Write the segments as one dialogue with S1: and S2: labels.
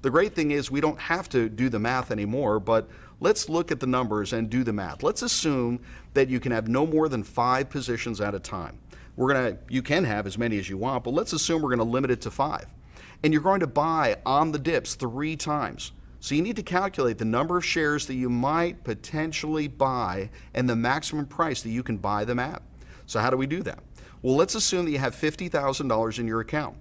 S1: The great thing is we don't have to do the math anymore, but let's look at the numbers and do the math. Let's assume that you can have no more than 5 positions at a time. You can have as many as you want, but let's assume we're going to limit it to 5. And you're going to buy on the dips 3 times. So you need to calculate the number of shares that you might potentially buy and the maximum price that you can buy them at. So how do we do that? Well, let's assume that you have $50,000 in your account.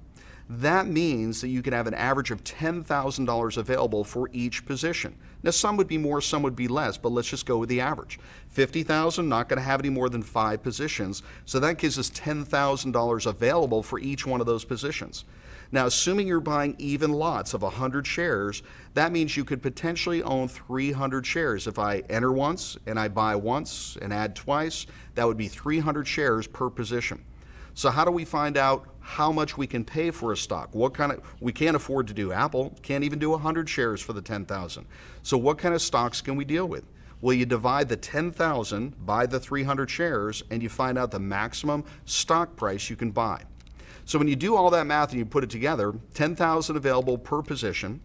S1: That means that you can have an average of $10,000 available for each position. Now, some would be more, some would be less, but let's just go with the average. $50,000, not going to have any more than 5 positions, so that gives us $10,000 available for each one of those positions. Now, assuming you're buying even lots of 100 shares, that means you could potentially own 300 shares. If I enter once and I buy once and add twice, that would be 300 shares per position. So how do we find out how much we can pay for a stock? We can't afford to do Apple, can't even do 100 shares for the 10,000. So what kind of stocks can we deal with? Well, you divide the 10,000 by the 300 shares and you find out the maximum stock price you can buy. So when you do all that math and you put it together, 10,000 available per position.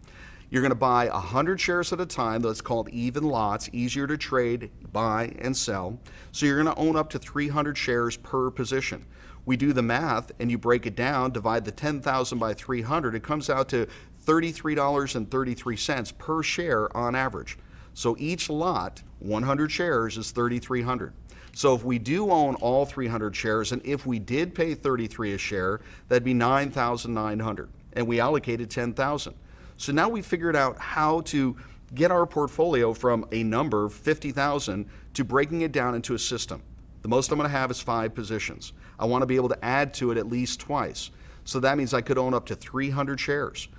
S1: You're going to buy 100 shares at a time. That's called even lots, easier to trade, buy, and sell. So you're going to own up to 300 shares per position. We do the math and you break it down, divide the 10,000 by 300, it comes out to $33.33 per share on average. So each lot, 100 shares, is $3,300. So if we do own all 300 shares, and if we did pay $33 a share, that'd be $9,900, and we allocated 10,000. So now we figured out how to get our portfolio from a number, 50,000, to breaking it down into a system. The most I'm going to have is 5 positions. I want to be able to add to it at least twice. So that means I could own up to 300 shares.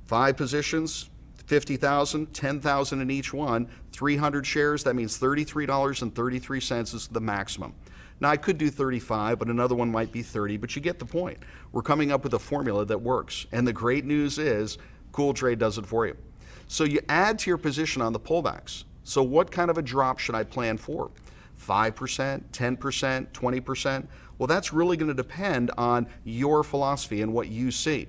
S1: 5 positions, 50,000, 10,000 in each one, 300 shares, that means $33.33 is the maximum. Now I could do 35, but another one might be 30, but you get the point. We're coming up with a formula that works. And the great news is Cool Trade does it for you. So you add to your position on the pullbacks. So what kind of a drop should I plan for? 5%, 10%, 20%? Well, that's really going to depend on your philosophy and what you see.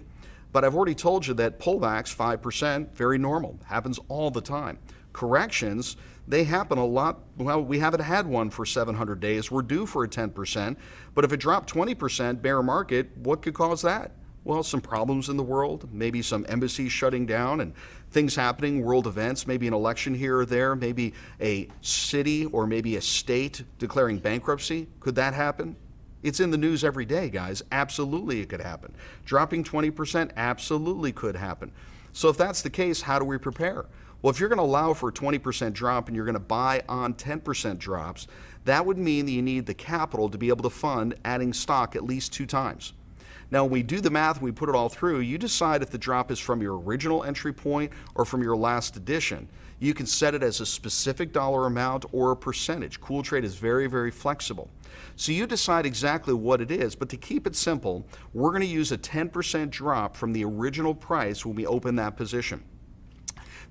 S1: But I've already told you that pullbacks, 5%, very normal, happens all the time. Corrections, they happen a lot. Well, we haven't had one for 700 days. We're due for a 10%. But if it dropped 20%, bear market, what could cause that? Well, some problems in the world, maybe some embassies shutting down and things happening, world events, maybe an election here or there, maybe a city or maybe a state declaring bankruptcy. Could that happen? It's in the news every day, guys. Absolutely it could happen. Dropping 20% absolutely could happen. So if that's the case, how do we prepare? Well, if you're going to allow for a 20% drop and you're going to buy on 10% drops, that would mean that you need the capital to be able to fund adding stock at least 2 times. Now, when we do the math and we put it all through, you decide if the drop is from your original entry point or from your last addition. You can set it as a specific dollar amount or a percentage. Cool Trade is very, very flexible. So you decide exactly what it is, but to keep it simple, we're going to use a 10% drop from the original price when we open that position.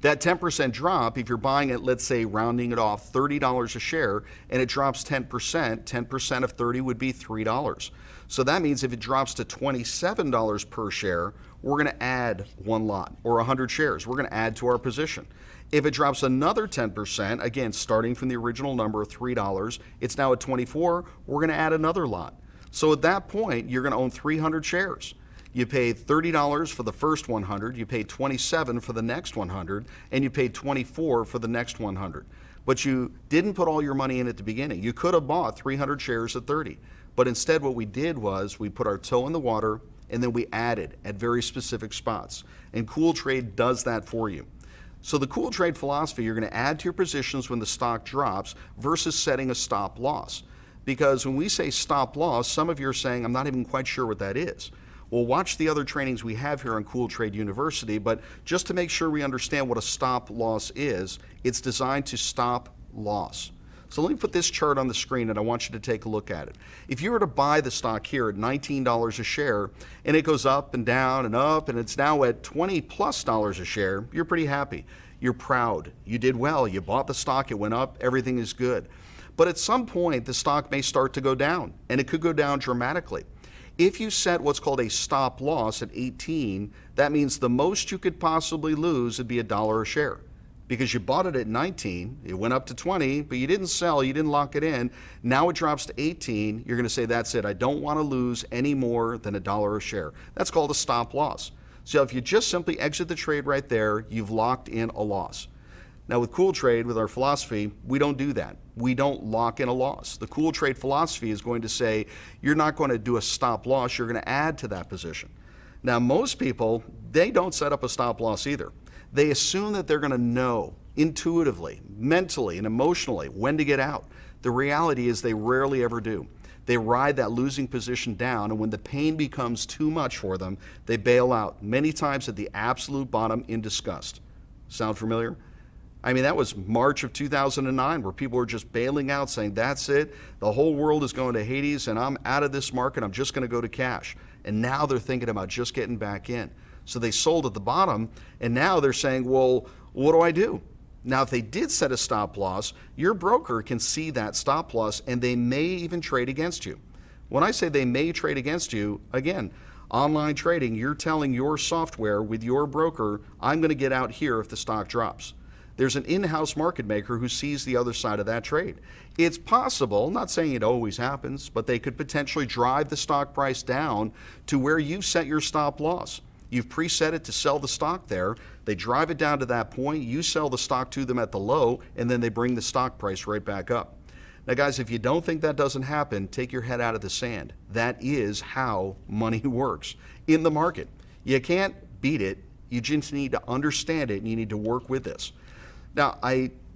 S1: That 10% drop, if you're buying it, let's say rounding it off, $30 a share, and it drops 10% of 30 would be $3. So that means if it drops to $27 per share, we're going to add 1 lot or 100 shares. We're going to add to our position. If it drops another 10%, again, starting from the original number of $3, it's now at 24, we're going to add another lot. So at that point, you're going to own 300 shares. You paid $30 for the first 100, you paid $27 for the next 100, and you paid $24 for the next 100. But you didn't put all your money in at the beginning. You could have bought 300 shares at 30. But instead what we did was we put our toe in the water and then we added at very specific spots. And Cool Trade does that for you. So the Cool Trade philosophy, you're going to add to your positions when the stock drops versus setting a stop loss. Because when we say stop loss, some of you are saying, I'm not even quite sure what that is. Well, watch the other trainings we have here on Cool Trade University, but just to make sure we understand what a stop loss is, it's designed to stop loss. So let me put this chart on the screen and I want you to take a look at it. If you were to buy the stock here at $19 a share and it goes up and down and up and it's now at $20+ a share, you're pretty happy. You're proud. You did well. You bought the stock. It went up. Everything is good. But at some point, the stock may start to go down and it could go down dramatically. If you set what's called a stop loss at 18, that means the most you could possibly lose would be $1 a share. Because you bought it at 19, it went up to 20, but you didn't sell, you didn't lock it in. Now it drops to 18, you're gonna say, that's it, I don't wanna lose any more than $1 a share. That's called a stop loss. So if you just simply exit the trade right there, you've locked in a loss. Now with Cool Trade, with our philosophy, we don't do that. We don't lock in a loss. The Cool Trade philosophy is going to say, you're not going to do a stop loss, you're going to add to that position. Now most people, they don't set up a stop loss either. They assume that they're going to know intuitively, mentally, and emotionally when to get out. The reality is they rarely ever do. They ride that losing position down, and when the pain becomes too much for them, they bail out, many times at the absolute bottom in disgust. Sound familiar? I mean, that was March of 2009 where people were just bailing out saying, that's it, the whole world is going to Hades and I'm out of this market, I'm just going to go to cash. And now they're thinking about just getting back in. So they sold at the bottom, and now they're saying, well, what do I do? Now, if they did set a stop loss, your broker can see that stop loss and they may even trade against you. When I say they may trade against you, again, online trading, you're telling your software with your broker, I'm going to get out here if the stock drops. There's an in-house market maker who sees the other side of that trade. It's possible, not saying it always happens, but they could potentially drive the stock price down to where you've set your stop loss. You've preset it to sell the stock there. They drive it down to that point. You sell the stock to them at the low, and then they bring the stock price right back up. Now, guys, if you don't think that doesn't happen, take your head out of the sand. That is how money works in the market. You can't beat it. You just need to understand it, and you need to work with this. Now,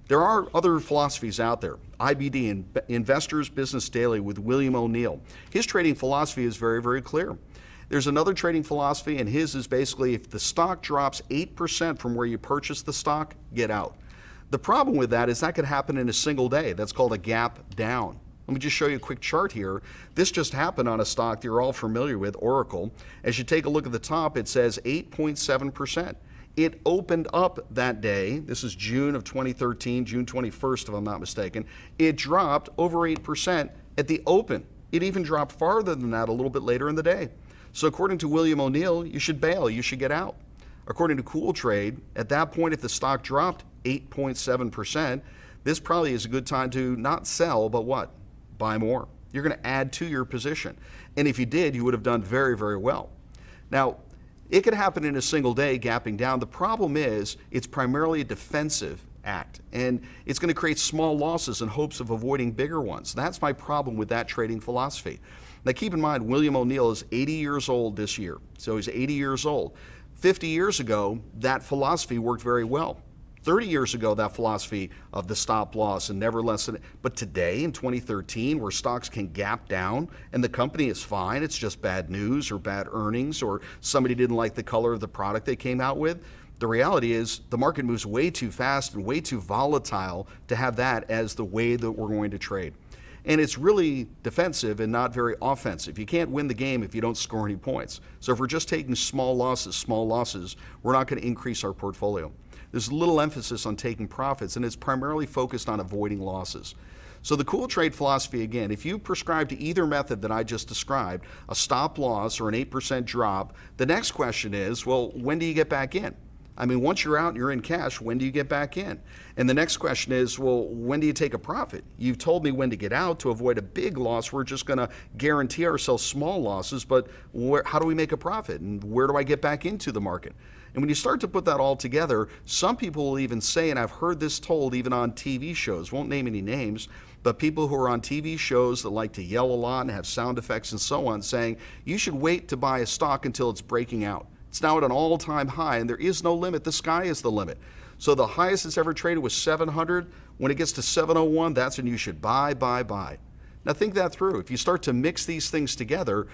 S1: there are other philosophies out there. IBD, Investors Business Daily with William O'Neill. His trading philosophy is very, very clear. There's another trading philosophy, and his is basically if the stock drops 8% from where you purchased the stock, get out. The problem with that is that could happen in a single day. That's called a gap down. Let me just show you a quick chart here. This just happened on a stock that you're all familiar with, Oracle. As you take a look at the top, it says 8.7%. It opened up that day, this is June of 2013, June 21st if I'm not mistaken. It dropped over 8% at the open. It even dropped farther than that a little bit later in the day. So according to William O'Neill, you should bail, you should get out. According to Cool Trade, at that point, if the stock dropped 8.7%, this probably is a good time to not sell, but what? Buy more. You're going to add to your position. And if you did, you would have done very, very well. Now, it could happen in a single day, gapping down. The problem is it's primarily a defensive act, and it's going to create small losses in hopes of avoiding bigger ones. That's my problem with that trading philosophy. Now keep in mind, William O'Neill is 80 years old this year, so he's 80 years old. 50 years ago, that philosophy worked very well. 30 years ago, that philosophy of the stop loss and never less than, but today in 2013, where stocks can gap down and the company is fine, it's just bad news or bad earnings or somebody didn't like the color of the product they came out with, the reality is the market moves way too fast and way too volatile to have that as the way that we're going to trade. And it's really defensive and not very offensive. You can't win the game if you don't score any points. So if we're just taking small losses, we're not going to increase our portfolio. There's little emphasis on taking profits, and it's primarily focused on avoiding losses. So the Cool Trade philosophy, again, if you prescribe to either method that I just described, a stop loss or an 8% drop, the next question is, well, when do you get back in? I mean, once you're out and you're in cash, when do you get back in? And the next question is, well, when do you take a profit? You've told me when to get out to avoid a big loss. We're just going to guarantee ourselves small losses, but how do we make a profit? And where do I get back into the market? And when you start to put that all together, some people will even say, and I've heard this told even on TV shows, won't name any names, but people who are on TV shows that like to yell a lot and have sound effects and so on, saying, you should wait to buy a stock until it's breaking out. It's now at an all-time high, and there is no limit. The sky is the limit. So the highest it's ever traded was 700. When it gets to 701, that's when you should buy. Now think that through. If you start to mix these things together,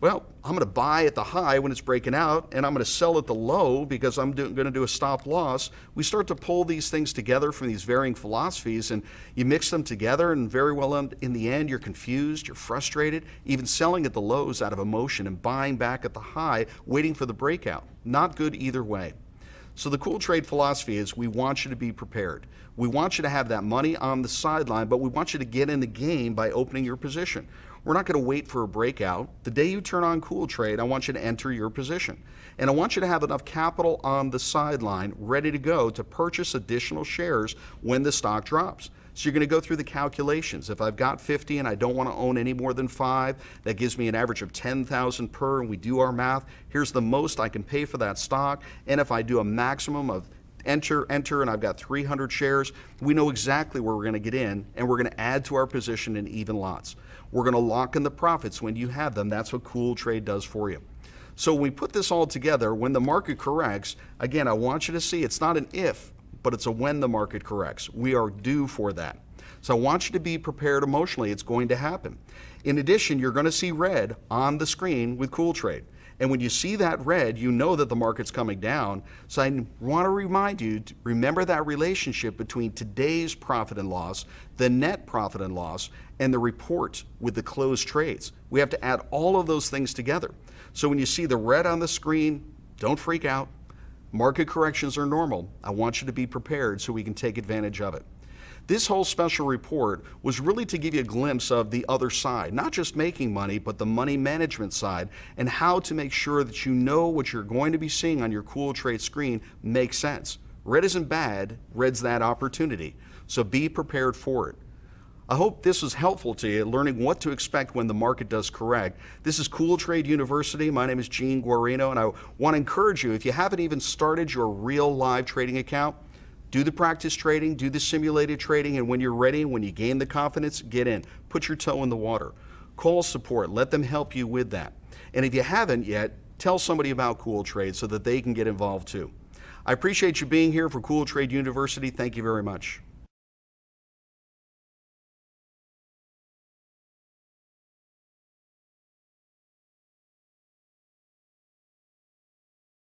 S1: well, I'm going to buy at the high when it's breaking out, and I'm going to sell at the low because I'm going to do a stop loss. We start to pull these things together from these varying philosophies, and you mix them together, and very well in the end, you're confused, you're frustrated, even selling at the lows out of emotion and buying back at the high, waiting for the breakout. Not good either way. So the Cool Trade philosophy is we want you to be prepared. We want you to have that money on the sideline, but we want you to get in the game by opening your position. We're not going to wait for a breakout. The day you turn on Cool Trade, I want you to enter your position. And I want you to have enough capital on the sideline ready to go to purchase additional shares when the stock drops. So you're going to go through the calculations. If I've got 50 and I don't want to own any more than 5, that gives me an average of 10,000 per, and we do our math. Here's the most I can pay for that stock. And if I do a maximum of enter, and I've got 300 shares, we know exactly where we're going to get in, and we're going to add to our position in even lots. We're going to lock in the profits when you have them. That's what Cool Trade does for you. So when we put this all together, when the market corrects, again, I want you to see it's not an if, but it's a when the market corrects. We are due for that. So I want you to be prepared emotionally. It's going to happen. In addition, you're going to see red on the screen with Cool Trade. And when you see that red, you know that the market's coming down. So I want to remind you to remember that relationship between today's profit and loss, the net profit and loss, and the report with the closed trades. We have to add all of those things together. So when you see the red on the screen, don't freak out. Market corrections are normal. I want you to be prepared so we can take advantage of it. This whole special report was really to give you a glimpse of the other side, not just making money, but the money management side, and how to make sure that you know what you're going to be seeing on your Cool Trade screen makes sense. Red isn't bad, red's that opportunity. So be prepared for it. I hope this was helpful to you, learning what to expect when the market does correct. This is Cool Trade University. My name is Gene Guarino, and I want to encourage you, if you haven't even started your real live trading account, do the practice trading, do the simulated trading, and when you're ready, when you gain the confidence, get in. Put your toe in the water. Call support. Let them help you with that. And if you haven't yet, tell somebody about Cool Trade so that they can get involved too. I appreciate you being here for Cool Trade University. Thank you very much.